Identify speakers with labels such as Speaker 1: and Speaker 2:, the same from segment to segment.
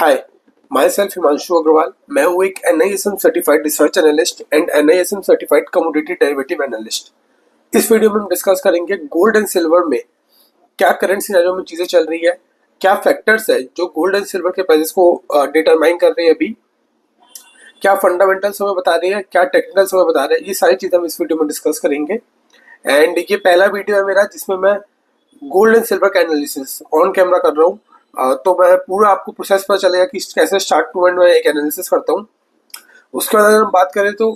Speaker 1: हाय, myself Himanshu Agarwal. मैं हूँ एक NISM certified research analyst and NISM certified commodity derivative analyst. इस वीडियो में हम डिस्कस करेंगे गोल्ड एंड सिल्वर में क्या करंट सिनेरियो में चीजें चल रही है, क्या फैक्टर्स है जो गोल्ड एंड सिल्वर के प्राइसेस को डिटरमाइन कर रहे हैं अभी, क्या फंडामेंटल्स हमें बता रहे हैं, क्या टेक्निकल्स हमें बता रहे हैं। ये सारी चीजें हम इस वीडियो में डिस्कस करेंगे। एंड ये पहला वीडियो है मेरा जिसमें मैं गोल्ड एंड सिल्वर का एनालिसिस ऑन कैमरा कर रहा हूँ। तो मैं पूरा आपको प्रोसेस पता चलेगा कि कैसे स्टार्ट टू एंड में एक एनालिसिस करता हूँ। उसके बाद अगर हम बात करें तो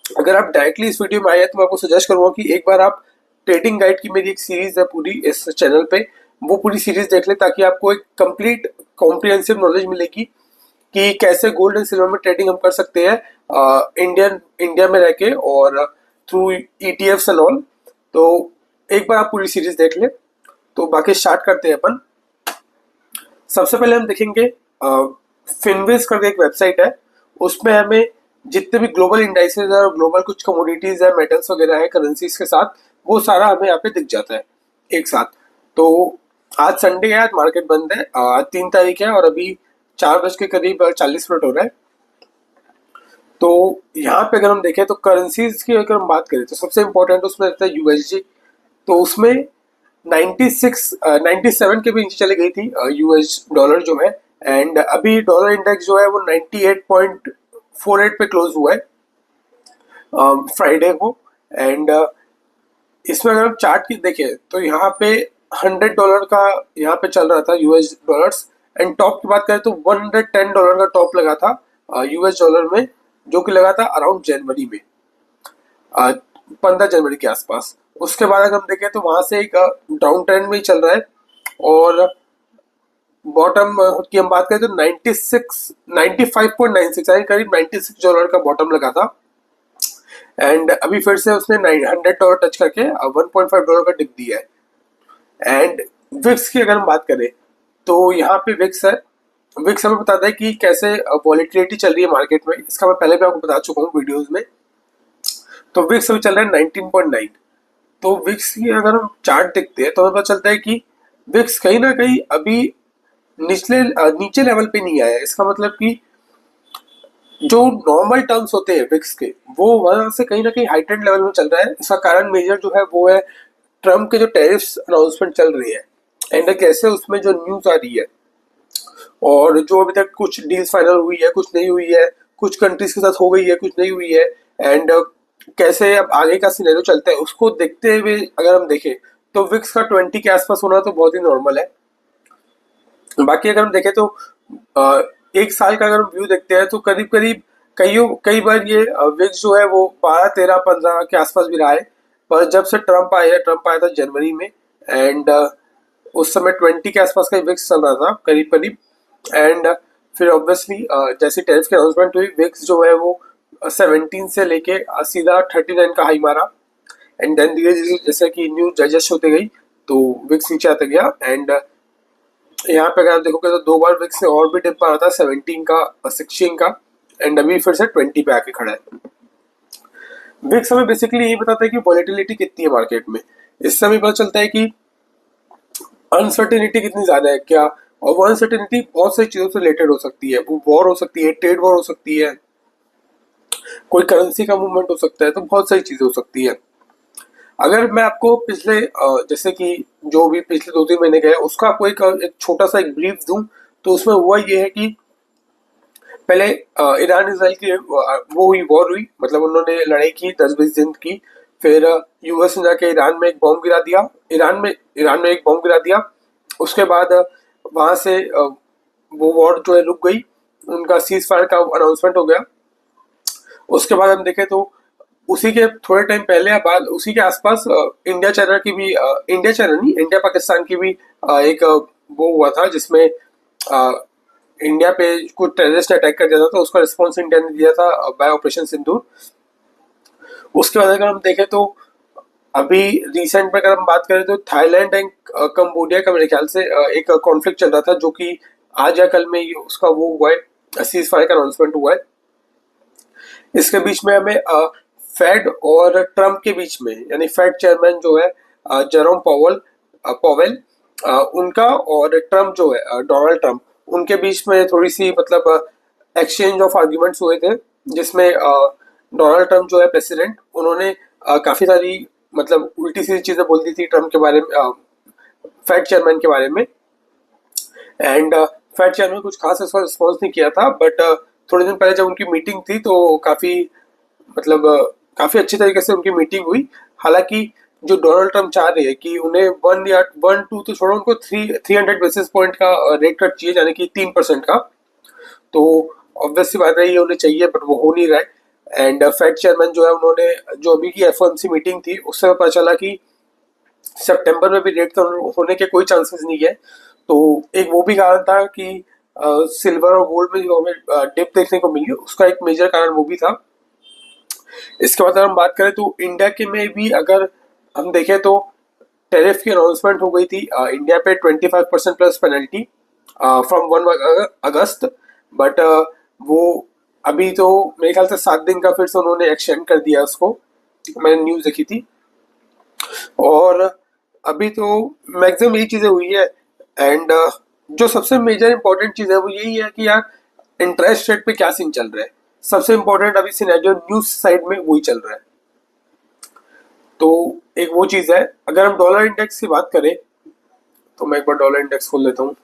Speaker 1: अगर आप डायरेक्टली इस वीडियो में आए तो मैं आपको सजेस्ट करूँगा कि एक बार आप ट्रेडिंग गाइड की मेरी एक सीरीज है पूरी इस चैनल पे, वो पूरी सीरीज देख लें ताकि आपको एक कंप्लीट कॉम्प्रिहेंसिव नॉलेज मिलेगी कि कैसे गोल्ड एंड सिल्वर में ट्रेडिंग हम कर सकते हैं इंडिया में रह के और थ्रू ETFs एंड ऑल। तो एक बार आप पूरी सीरीज देख लें। तो बाकी स्टार्ट करते हैं अपन। सबसे पहले हम देखेंगे फिनविज करके एक वेबसाइट है, उसमें हमें जितने भी ग्लोबल इंडाइसेस है और ग्लोबल कुछ कमोडिटीज है, मेटल्स वगैरह है, करेंसीज के साथ, वो सारा हमें यहाँ पे दिख जाता है एक साथ। तो आज संडे है, आज मार्केट बंद है, आज 3 तारीख है और अभी 4 बज के करीब 40 मिनट हो रहा है। तो यहाँ पे अगर हम देखें तो करेंसीज की अगर हम बात करें तो सबसे इम्पोर्टेंट उसमें रहता है USD। तो उसमें 97 के भी नीचे चली गई थी US डॉलर जो है, एंड अभी डॉलर इंडेक्स जो है वो 98.48 पे क्लोज हुआ है फ्राइडे को। एंड इसमें अगर हम चार्ट की देखें तो यहाँ पे $100 का यहाँ पे चल रहा था US डॉलर्स, एंड टॉप की बात करें तो $110 का टॉप लगा था US डॉलर में, जो कि लगा था अराउंड जनवरी में 15 जनवरी के आसपास। उसके बाद अगर हम देखें तो वहां से एक डाउन ट्रेंड में ही चल रहा है और बॉटम की हम बात करें तो 95.96 यानी करीब $96 का बॉटम लगा था। एंड अभी फिर से उसने $100 टच करके $1.5 का डिप दिया है। एंड विक्स की अगर हम बात करें तो यहाँ पे विक्स है। विक्स हमें बताता है कि कैसे वॉलेटिलिटी चल रही है मार्केट में, इसका मैं पहले भी आपको बता चुका हूँ वीडियोज में। तो विक्स अभी चल रहा है 19.9। तो विक्स की अगर हम चार्ट देखते हैं तो हमें पता चलता है कि विक्स कहीं ना कहीं अभी नीचे लेवल पे नहीं आया है। इसका मतलब कि जो नॉर्मल टर्म्स होते हैं विक्स के, वो वहां से कहीं ना कहीं हाइटेड लेवल में चल रहा है। इसका कारण मेजर जो है वो है ट्रम्प के जो टैरिफ्स अनाउंसमेंट चल रही है एंड कैसे उसमें जो न्यूज आ रही है और जो अभी तक कुछ डील्स फाइनल हुई है, कुछ नहीं हुई है, कुछ कंट्रीज के साथ हो गई है, कुछ नहीं हुई है, एंड कैसे अब आगे का सिनेरियो चलता है उसको देखते हुए अगर हम देखें तो विक्स का 20 के आसपास होना तो बहुत ही नॉर्मल है। बाकी अगर हम देखें तो एक साल का अगर हम व्यू देखते हैं तो करीब करीब कई बार ये विक्स जो है वो 12, 13, 15 के आसपास भी रहा है। पर जब से ट्रम्प आया था जनवरी में, एंड उस समय 20 के आसपास का विक्स चल रहा था करीब करीब। एंड फिर ऑब्वियसली जैसे टैरिफ की अनाउंसमेंट हुई, विक्स जो है वो 17 से लेके सीधा 39 का हाई मारा, एंड देन धीरे धीरे जैसे कि न्यूज डाइजेस्ट होते गई तो विक्स नीचे आता गया। एंड यहाँ पे अगर आप देखोगे तो 2 बार विक्स ने और भी डिप मारा था, 17 का, 16 का, एंड अभी फिर से 20 पे आके खड़ा है। विक्स हमें बेसिकली यही बताता है कि वॉलेटिलिटी कितनी है मार्केट में। इससे हमें पता चलता है कि अनसर्टेनिटी कितनी ज्यादा है क्या, और वो अनसर्टेनिटी बहुत सारी चीजों से रिलेटेड हो सकती है। वो वॉर हो सकती है, ट्रेड वॉर हो सकती है, कोई करेंसी का मूवमेंट हो सकता है, तो बहुत सारी चीजें हो सकती है। अगर मैं आपको पिछले जैसे कि जो भी पिछले 2-3 महीने गए उसका आपको एक छोटा सा एक ब्रीफ दूं तो उसमें हुआ ये है कि पहले ईरान इसराइल की वो हुई, वॉर हुई, मतलब उन्होंने लड़ाई की 10-20 दिन की। फिर US ने जाके ईरान में एक बॉम्ब गिरा दिया, ईरान में एक बॉम्ब गिरा दिया। उसके बाद वहां से वो वॉर जो है रुक गई, उनका सीज फायर का अनाउंसमेंट हो गया। उसके बाद हम देखें तो उसी के थोड़े टाइम पहले या बाद उसी के आसपास इंडिया चाइना की भी इंडिया पाकिस्तान की भी एक वो हुआ था जिसमें इंडिया पे कुछ टेररिस्ट अटैक कर दिया था, तो उसका रिस्पॉन्स इंडिया ने दिया था बाय ऑपरेशन सिंदूर। उसके बाद अगर हम देखें तो अभी रिसेंट में अगर हम बात करें तो थाईलैंड एंड कंबोडिया का मेरे ख्याल से एक कॉन्फ्लिक्ट चल रहा था, जो कि आज या कल में उसका वो हुआ है, सीज फायर का अनाउंसमेंट हुआ है। इसके बीच में हमें फेड और ट्रम्प के बीच में, यानी फेड चेयरमैन जो है जेरोम पॉवेल, उनका, और ट्रम्प जो है डोनाल्ड ट्रम्प, उनके बीच में थोड़ी सी मतलब एक्सचेंज ऑफ आर्ग्यूमेंट्स हुए थे, जिसमें डोनाल्ड ट्रम्प जो है प्रेसिडेंट, उन्होंने काफ़ी सारी मतलब उल्टी सीधी चीज़ें बोल दी थी ट्रम्प के बारे में, फेड चेयरमैन के बारे में। एंड फेड चेयरमैन कुछ खास इसका रिस्पॉन्स नहीं किया था, बट थोड़े दिन पहले जब उनकी मीटिंग थी तो काफ़ी मतलब काफ़ी अच्छी तरीके से उनकी मीटिंग हुई। हालांकि जो डोनाल्ड ट्रम्प चाह रहे हैं कि उन्हें 1 या 1 2 तो छोड़ो, उनको 300 बेसिस पॉइंट का रेट कट चाहिए, यानी कि 3% का। तो ऑब्वियस सी बात है ये उन्हें चाहिए, बट वो हो नहीं रहा है। एंड फेड चेयरमैन जो है, उन्होंने जो अभी की एफओएमसी मीटिंग थी उससे पता चला कि सितंबर में भी रेट कम होने के कोई चांसेस नहीं है। तो एक वो भी कारण था कि सिल्वर और गोल्ड में जो हमें डिप देखने को मिली, उसका एक मेजर कारण वो भी था। इसके बाद अगर हम बात करें तो इंडिया के में भी अगर हम देखें तो टैरिफ की अनाउंसमेंट हो गई थी इंडिया पे 25% plus penalty from 1 August. But वो अभी तो मेरे ख्याल से 7 दिन का फिर से उन्होंने एक्सटेंड कर दिया उसको, मैंने न्यूज़ देखी थी। और अभी तो मैक्सिमम यही चीज़ें हुई है। एंड जो सबसे मेजर इंपॉर्टेंट चीज़ है वो यही है कि यार इंटरेस्ट रेट पे क्या सीन चल रहा है। सबसे इंपॉर्टेंट अभी सिनेरियो न्यूज़ साइड में वही चल रहा है। तो एक वो चीज़ है। अगर हम डॉलर इंडेक्स की बात करें तो मैं एक बार डॉलर इंडेक्स खोल लेता हूँ।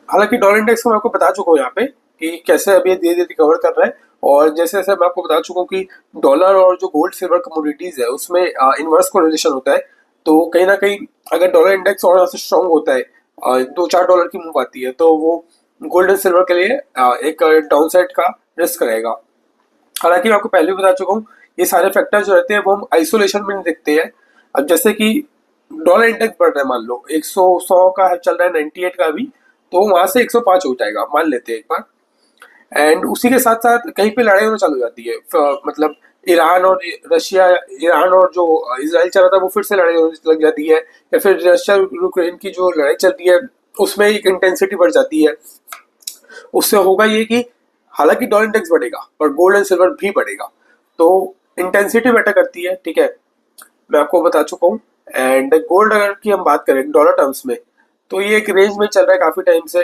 Speaker 1: हालांकि डॉलर इंडेक्स को मैं आपको बता चुका हूँ यहाँ पे कि कैसे अभी धीरे धीरे रिकवर कर रहा है। और जैसे जैसे मैं आपको बता चुका हूँ कि डॉलर और जो गोल्ड सिल्वर कमोडिटीज है उसमें इनवर्स कोरिलेशन होता है। तो कहीं ना कहीं अगर डॉलर इंडेक्स और से स्ट्रांग होता है, 2-4 डॉलर की मूव आती है, तो वो गोल्ड एंड सिल्वर के लिए एक डाउन साइड का रिस्क रहेगा। हालांकि मैं आपको पहले भी बता चुका हूँ, ये सारे फैक्टर्स जो रहते हैं वो हम आइसोलेशन में नहीं देखते हैं। अब जैसे कि डॉलर इंडेक्स बढ़ रहा है, मान लो 100 का चल रहा है, 98 का भी, तो वहां से 105 हो जाएगा, मान लेते हैं एक बार। एंड उसी के साथ साथ कहीं पे लड़ाई होना चालू हो जाती है, मतलब ईरान और रशिया, ईरान और जो इसराइल चल रहा था वो फिर से लड़ाई होने लग जाती है, या फिर रशिया यूक्रेन की जो लड़ाई चलती है उसमें एक इंटेंसिटी बढ़ जाती है। उससे होगा ये कि हालांकि डॉलर इंडेक्स बढ़ेगा पर गोल्ड एंड सिल्वर भी बढ़ेगा, तो इंटेंसिटी मैटर करती है। ठीक है, मैं आपको बता चुका हूँ। एंड गोल्ड अगर की हम बात करें डॉलर टर्म्स में, तो ये एक रेंज में चल रहा है काफी टाइम से।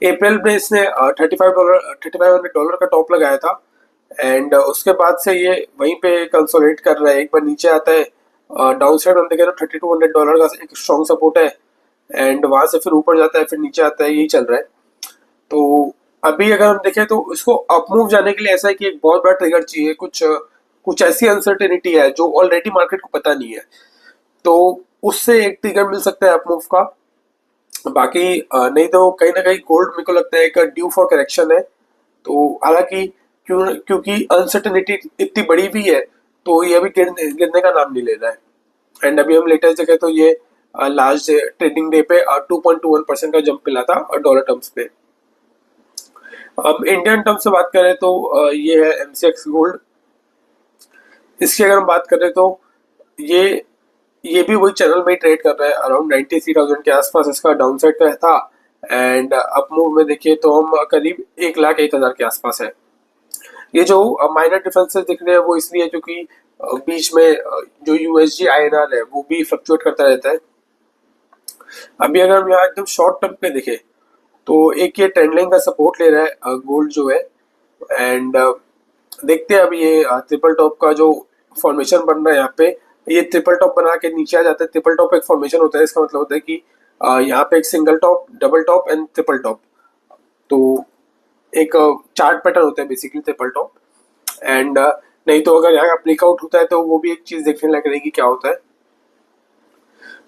Speaker 1: अप्रैल में इसने $35 का टॉप लगाया था। एंड उसके बाद से ये वहीं पे कंसोलिडेट कर रहा है, एक बार नीचे आता है, डाउन साइड हम देखें तो $3200 का एक स्ट्रॉन्ग सपोर्ट है। एंड वहां से फिर ऊपर जाता है, फिर नीचे आता है, यही चल रहा है। तो अभी अगर हम देखें तो इसको अपमूव जाने के लिए ऐसा है कि एक बहुत बड़ा ट्रिगर चाहिए, कुछ कुछ ऐसी अनसर्टेनिटी है जो ऑलरेडी मार्केट को पता नहीं है, तो उससे एक ट्रिगर मिल सकता है अपमूव का। बाकी नहीं तो कहीं ना कहीं गोल्ड मेरे को लगता है एक ड्यू फॉर करेक्शन है। तो हालांकि क्योंकि अनसर्टेनिटी इतनी बड़ी भी है, तो ये अभी गिरने का नाम नहीं ले रहा है। एंड अभी हम लेटेस्ट देखें तो ये लास्ट ट्रेडिंग डे पे 2.21% का जंप मिला था डॉलर टर्म्स पे। अब इंडियन टर्म्स से बात करें तो ये है एमसीएक्स गोल्ड। इसकी अगर हम बात करें तो ये ये भी वही चैनल में ट्रेड कर रहा है, अराउंड 93,000 के आसपास इसका डाउन साइड का था। एंड अप मूव में देखिए तो हम करीब 1,01,000 के आसपास है। ये जो माइनर डिफरेंसेस दिख रहे हैं वो इसलिए क्योंकि बीच में जो यूएसजी आईएनआर है वो भी फ्लक्चुएट करता रहता है। अभी अगर हम यहाँ एकदम शॉर्ट टर्म पे देखें तो एक ये ट्रेंड लाइन का सपोर्ट ले रहा है गोल्ड जो है। एंड देखते हैं अभी ये ट्रिपल टॉप का जो फॉर्मेशन बन रहा है यहाँ पे, ये ट्रिपल टॉप बना के नीचे आ जाता है। ट्रिपल टॉप एक फॉर्मेशन होता है, इसका मतलब होता है कि यहाँ पे एक single top, double top and triple top, तो एक चार्ट पैटर्न होता है बेसिकली ट्रिपल टॉप। एंड नहीं तो अगर यहाँ ब्रेकआउट होता है तो वो भी एक चीज देखने लग रही कि क्या होता है।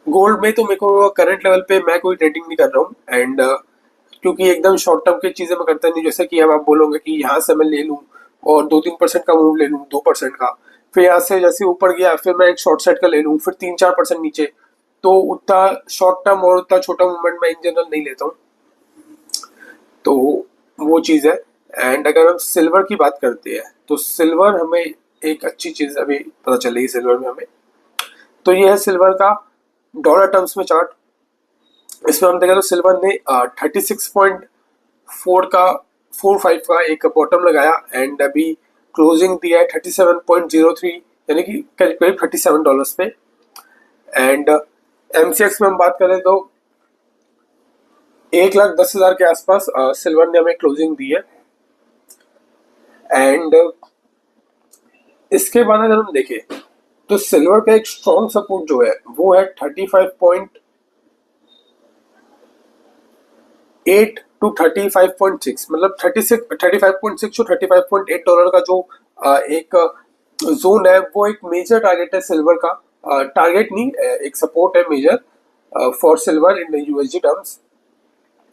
Speaker 1: गोल्ड में तो मेरे को करंट लेवल पे मैं कोई ट्रेडिंग नहीं कर रहा हूँ। एंड क्योंकि एकदम शॉर्ट टर्म की चीजें मैं करता नहीं, जैसे कि अब आप बोलोगे कि यहाँ से मैं ले लूँ और 2-3% का मूव ले लूँ, 2% का, फिर यहाँ से जैसे ऊपर गया फिर मैं एक शॉर्ट साइड का ले लूँ, फिर 3-4% नीचे, तो उतना शॉर्ट टर्म और उतना छोटा मूवमेंट मैं इन जनरल नहीं लेता हूँ। तो वो चीज़ है। एंड अगर हम सिल्वर की बात करते हैं तो सिल्वर हमें एक अच्छी चीज़ अभी पता चलेगी सिल्वर में हमें, तो ये है सिल्वर का डॉलर टर्म्स में चार्ट। इसमें हम देखें तो सिल्वर ने 36.45 का एक बॉटम लगाया एंड अभी क्लोजिंग दिया है 37.03, यानी कि करीब करीब $37 पे। एंड एमसीएक्स में हम बात करें तो 1,10,000 के आसपास सिल्वर ने हमें क्लोजिंग दी है। एंड इसके बाद अगर हम देखें तो सिल्वर का एक स्ट्रॉन्ग सपोर्ट जो है वो है 35.8 टू 35.6, मतलब 35.6 टू $35.8 का जो एक जोन है वो एक मेजर टारगेट है सिल्वर का। टारगेट नहीं, एक सपोर्ट है major for silver in USD terms.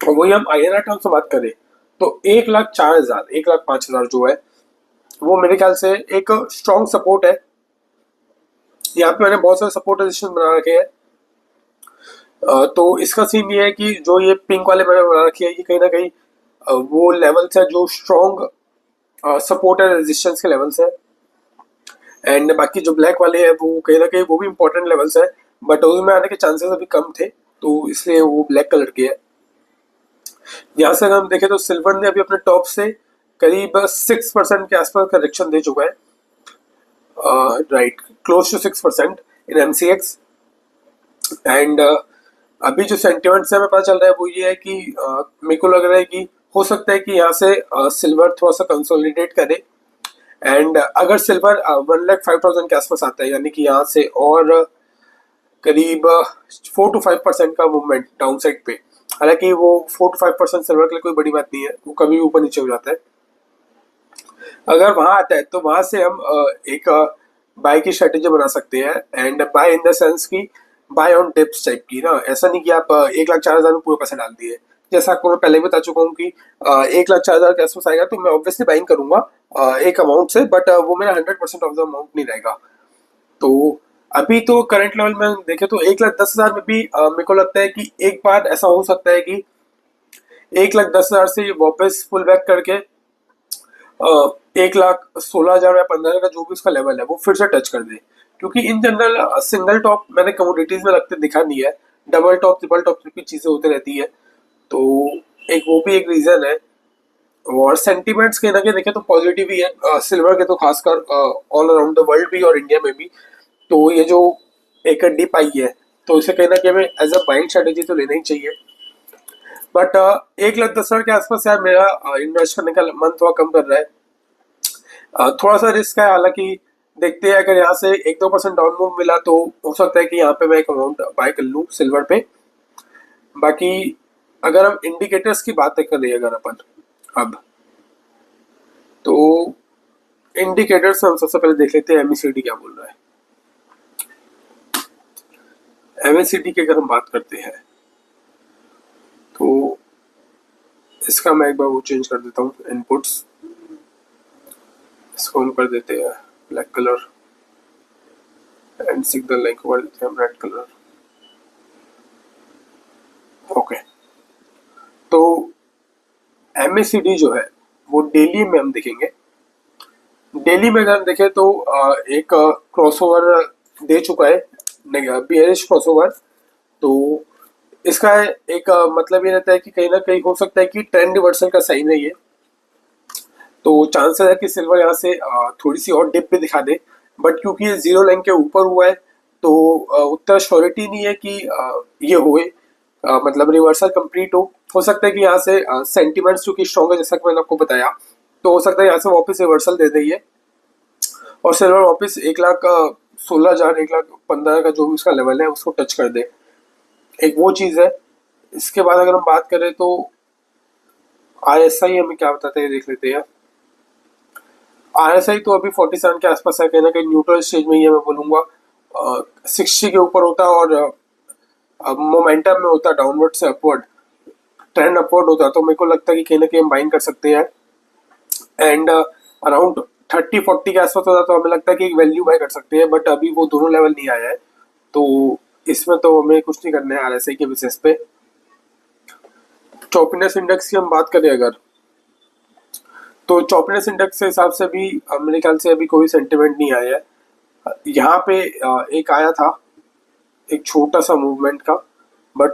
Speaker 1: और वही हम INR टर्म्स से बात करें तो 1,04,000 1,05,000 जो है वो मेरे ख्याल से एक स्ट्रॉन्ग सपोर्ट है। यहाँ पे मैंने बहुत सारे सपोर्ट रेजिस्टेंस बना रखे हैं। तो इसका सीन ये है कि जो ये पिंक वाले मैंने बना रखे हैं ये कहीं ना कहीं वो लेवल्स है जो स्ट्रॉन्ग सपोर्ट है रेजिस्टेंस के लेवल्स है। एंड बाकी जो ब्लैक वाले हैं वो कहीं ना कहीं वो भी इंपॉर्टेंट लेवल्स है, बट उसमें आने के चांसेस अभी कम थे तो इसलिए वो ब्लैक कलर के है। यहाँ से अगर हम देखें तो सिल्वर ने अभी अपने टॉप से करीब 6% के आसपास करेक्शन दे चुका है, right, close to 6% in MCX। And अभी जो सेंटिमेंट से हमें पता चल रहा है वो ये है कि मेरे को लग रहा है कि हो सकता है कि यहाँ से सिल्वर थोड़ा सा कंसोलिडेट करे। एंड अगर सिल्वर 1,05,000 के आसपास आता है यानी कि यहाँ से और करीब 4 to 5% का मूवमेंट डाउन साइड पे, हालांकि वो 4 to 5% सिल्वर के लिए कोई बड़ी बात नहीं है, वो कभी ऊपर नीचे हो जाता है। अगर वहां आता है तो वहां से हम एक बाय की स्ट्रेटेजी बना सकते हैं। And buy in the sense की बाय ऑन डिप्स टाइप की ना, ऐसा नहीं कि आप 1,04,000 में पूरे पैसे डाल दिए। जैसा आपको मैं पहले भी बता चुका हूँ कि 1,04,000 के आसपास आएगा तो मैं ऑब्वियसली बाइंग करूंगा एक अमाउंट से, बट वो मेरा 100% ऑफ द अमाउंट नहीं रहेगा। तो अभी तो करंट लेवल में देखे तो 1,10,000 में भी मेरे को लगता है कि एक बार ऐसा हो सकता है कि 1,10,000 से ये वापस पुल बैक करके 1,16,000 या 15,000 का जो भी उसका लेवल है वो फिर से टच कर दे। क्योंकि इन जनरल सिंगल टॉप मैंने कमोडिटीज में लगते दिखा नहीं है, डबल टॉप ट्रिपल टॉप की चीजें होती रहती है। तो एक वो भी एक रीजन है। और सेंटीमेंट्स कहीं ना कहीं देखें तो पॉजिटिव ही है सिल्वर के, तो खासकर ऑल अराउंड द वर्ल्ड भी और इंडिया में भी। तो ये जो एक डिप आई है तो इसे कहीं ना कहीं हमें एज अ बाइंग स्ट्रेटेजी तो लेना ही चाहिए। बट 1,10,000 के आसपास यार मेरा इन्वेस्ट करने का मन थोड़ा कम कर रहा है। थोड़ा सा रिस्क है, हालांकि देखते हैं अगर यहाँ से 1-2% डाउन मूव मिला तो हो सकता है कि यहाँ पे मैं एक अमाउंट बाय कर लूँ सिल्वर पे। बाकी अगर हम इंडिकेटर्स की बात करें अगर अपन अब, तो इंडिकेटर्स हम सबसे पहले देख लेते हैं MACD क्या बोल रहा है। MACD की अगर हम बात करते हैं तो इसका मैं एक बार वो चेंज कर देता हूँ इनपुट्स, इसको हम कर देते हैं black colour and signal line को कर देते हैं रेड कलर। ओके, तो MACD जो है वो डेली में हम देखेंगे। डेली में अगर हम देखें तो एक क्रॉसओवर दे चुका है, बियरिश क्रॉसओवर। तो इसका एक मतलब ये रहता है कि कहीं ना कहीं हो सकता है कि ट्रेंड रिवर्सल का साइन है ये। तो चांसेस है कि सिल्वर यहाँ से थोड़ी सी और डिप भी दिखा दे, बट क्योंकि ये जीरो लाइन के ऊपर हुआ है तो उतना श्योरिटी नहीं है कि ये होए, मतलब रिवर्सल कंप्लीट हो सकता है कि यहाँ से सेंटिमेंट्स क्योंकि स्ट्रॉन्ग है जैसा कि मैंने आपको बताया, तो हो सकता है यहाँ से वापस रिवर्सल दे दे और सिल्वर वापस 1,16,000 1,15,000 का जो भी उसका लेवल है उसको टच कर दे। एक वो चीज़ है। इसके बाद अगर हम बात करें तो RSI हमें क्या बताते हैं देख लेते हैं। RSI तो अभी 47 के आसपास है, कहीं ना कहीं न्यूट्रल स्टेज में ही है मैं बोलूँगा। 60 के ऊपर होता है और मोमेंटम में होता है डाउनवर्ड से अपवर्ड, ट्रेंड अपवर्ड होता है, तो मेरे को लगता है कि कहीं ना कहीं हम बाइंग कर सकते हैं। एंड अराउंड 30-40 के आसपास होता तो हमें लगता है कि एक वैल्यू बाय कर सकते हैं, बट अभी वो दोनों लेवल नहीं आया है तो इसमें तो हमें कुछ नहीं करना है RSI के बेसिस पे। चॉपीनेस इंडेक्स की हम बात करें अगर, तो चॉपीनेस इंडेक्स के हिसाब से भी मेरे ख्याल से अभी कोई सेंटिमेंट नहीं आया है। यहाँ पे एक आया था एक छोटा सा मूवमेंट का, बट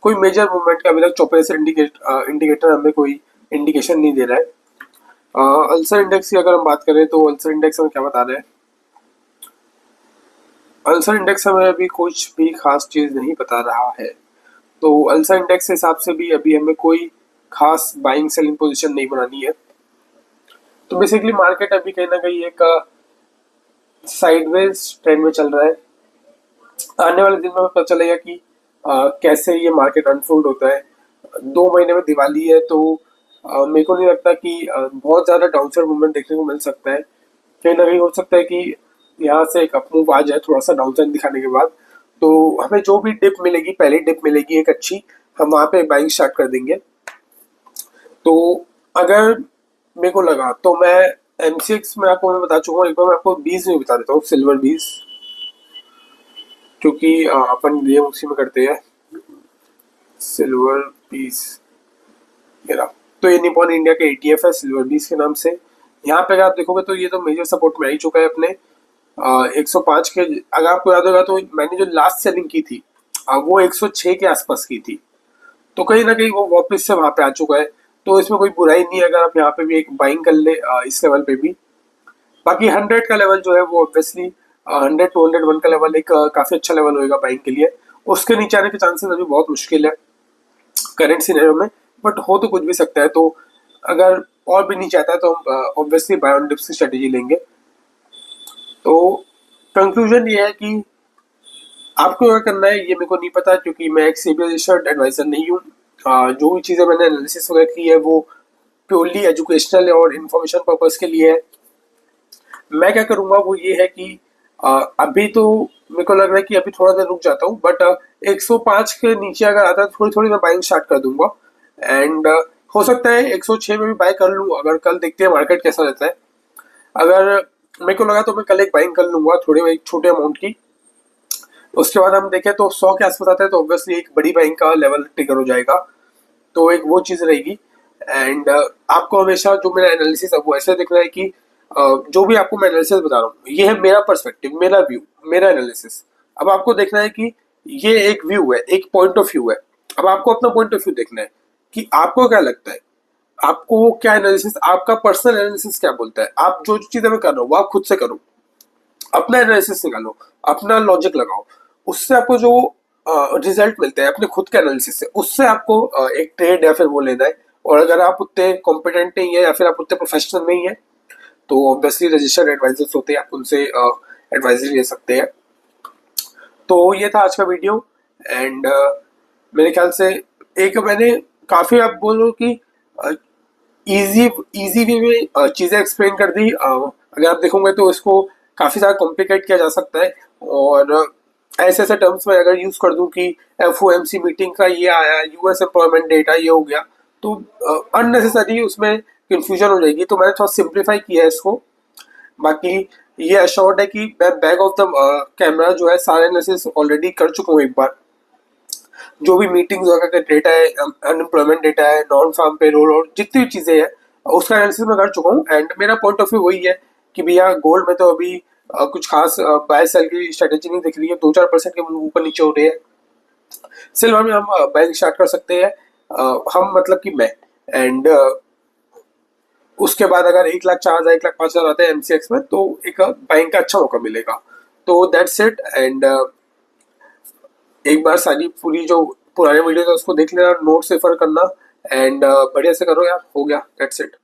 Speaker 1: कोई मेजर मूवमेंट का अभी तक चॉपीनेस इंडिकेटर हमें कोई इंडिकेशन नहीं दे रहा है। अल्सर इंडेक्स की अगर हम बात करें तो अल्सर इंडेक्स हमें क्या बता रहे हैं। अल्सर इंडेक्स हमें अभी कुछ भी खास चीज नहीं बता रहा है। तो अल्सा इंडेक्स के हिसाब से भी अभी हमें कोई खास बाइंग सेलिंग पोजीशन नहीं बनानी है। तो बेसिकली मार्केट अभी कहीं ना कहीं एक साइडवेज ट्रेंड में चल रहा है। आने वाले दिन में पता चलेगा कि कैसे ये मार्केट अनफोल्ड होता है। 2 महीने में दिवाली है, तो मेरे को नहीं लगता कि बहुत ज़्यादा डाउनसाइड मूवमेंट देखने को मिल सकता है। कहीं ना कहीं हो सकता है कि यहाँ से एक अपमूव आ जाए थोड़ा सा डाउनसाइड दिखाने के बाद। तो हमें जो भी डिप मिलेगी, पहली डिप मिलेगी एक अच्छी, हम वहाँ पे बाइंग स्टार्ट कर देंगे। तो अगर मेरे को लगा तो मैं एमसीएक्स में आपको मैं बता चुका हूँ, एक बार मैं आपको बीस में बता देता हूँ, सिल्वर बीस, क्योंकि अपन गेम उसी में करते हैं। सिल्वर बीस, ये रहा। तो ये निपॉन इंडिया का एटीएफ है सिल्वर बीस के नाम से। यहाँ पे अगर आप देखोगे तो ये तो मेजर सपोर्ट में आ ही चुका है अपने 105 के। अगर आपको याद होगा तो मैंने जो लास्ट सेलिंग की थी वो 106 के आसपास की थी। तो कहीं ना कहीं वो वापस से वहां पे आ चुका है। तो इसमें कोई बुराई नहीं है अगर आप यहाँ पे भी एक बाइंग कर ले इस लेवल पे भी। बाकी 100 का लेवल जो है वो ऑब्वियसली 100 201 का लेवल एक काफी अच्छा लेवल होगा बाइंग के लिए। उसके नीचे आने के चांसेस अभी बहुत मुश्किल है करंट सिनेरियो में, बट हो तो कुछ भी सकता है। तो अगर और भी नीचे आता है तो हम ऑब्वियसली बाय ऑन डिप्स की स्ट्रेटेजी लेंगे। तो कंक्लूजन ये है कि आपको क्या करना है ये मेरे को नहीं पता, क्योंकि मैं एक सेबी रजिस्टर्ड एडवाइजर नहीं हूँ। जो भी चीज़ें मैंने एनालिसिस वगैरह की है वो प्योरली एजुकेशनल और इन्फॉर्मेशन पर्पज के लिए है। मैं क्या करूँगा वो ये है कि अभी तो मेरे को लग रहा है कि अभी थोड़ा देर रुक जाता हूँ, बट 105 के नीचे अगर आता है थोड़ी थोड़ी मैं बाइंग स्टार्ट कर दूंगा। एंड हो सकता है 106 में भी बाय कर लूँ, अगर कल देखते हैं मार्केट कैसा रहता है। अगर मेरे को लगा तो मैं कल एक बाइंग कर लूंगा थोड़े एक छोटे अमाउंट की। उसके बाद हम देखें तो 100 के आसपास आता है तो ऑब्वियसली एक बड़ी बाइंग का लेवल ट्रिगर हो जाएगा। तो एक वो चीज़ रहेगी। एंड आपको हमेशा जो मेरा एनालिसिस है वो ऐसे देखना है कि जो भी आपको मैं एनालिसिस बता रहा हूँ ये है मेरा पर्सपेक्टिव, मेरा व्यू, मेरा एनालिसिस। अब आपको देखना है कि ये एक व्यू है, एक पॉइंट ऑफ व्यू है। अब आपको अपना पॉइंट ऑफ व्यू देखना है कि आपको क्या लगता है, आपको क्या एनालिसिस, आपका पर्सनल एनालिसिस क्या बोलता है। आप जो चीज़ें मैं कर रहा हूँ वो आप खुद से करो, अपना एनालिसिस निकालो, अपना लॉजिक लगाओ। उससे आपको जो रिजल्ट मिलते हैं अपने खुद के एनालिसिस से, उससे आपको एक ट्रेड या फिर वो लेना है। और अगर आप उतने कॉम्पिटेंट नहीं है या फिर आप उतने प्रोफेशनल नहीं है तो ऑब्वियसली रजिस्टर्ड एडवाइजर्स होते हैं, आप उनसे एडवाइजरी ले सकते हैं। तो ये था आज का वीडियो। एंड मेरे ख्याल से एक मैंने काफ़ी, आप बोलो कि इजी इजी वे में चीज़ें एक्सप्लेन कर दी। अगर आप देखोगे तो इसको काफ़ी ज़्यादा कॉम्प्लिकेट किया जा सकता है। और ऐसे ऐसे टर्म्स में अगर यूज़ कर दूं कि एफओएमसी मीटिंग का ये आया, यूएस एम्प्लॉयमेंट डेटा ये हो गया, तो अननेसेसरी उसमें कंफ्यूजन हो जाएगी। तो मैंने थोड़ा सिंप्लीफाई किया है इसको। बाकी ये अश्योर्ड है कि मैं बैक ऑफ द कैमरा जो है सारे एनालिसिस ऑलरेडी कर चुका हूँ एक बार। जो भी मीटिंग्स वगैरह का डेटा है, अनएम्प्लॉयमेंट डेटा है, नॉन फार्म पेरोल और जितनी भी चीज़ें हैं उसका एनालिसिस मैं कर चुका हूँ। एंड मेरा पॉइंट ऑफ व्यू वही है कि भैया गोल्ड में तो अभी कुछ खास बाय सेल की स्ट्रेटेजी नहीं दिख रही है, 2-4% के ऊपर नीचे हो रहे हैं। सिल्वर में हम बाइंग स्टार्ट कर सकते हैं, हम मतलब कि मैं। एंड उसके बाद अगर 1,04,000 1,05,000 आते हैं एमसीएक्स में तो एक बाइंग का अच्छा मौका मिलेगा। तो दैट्स इट। एंड एक बार सारी पूरी जो पुराने वीडियो था उसको देख लेना, नोट से रेफर करना। एंड बढ़िया से करो यार, हो गया, दैट्स इट।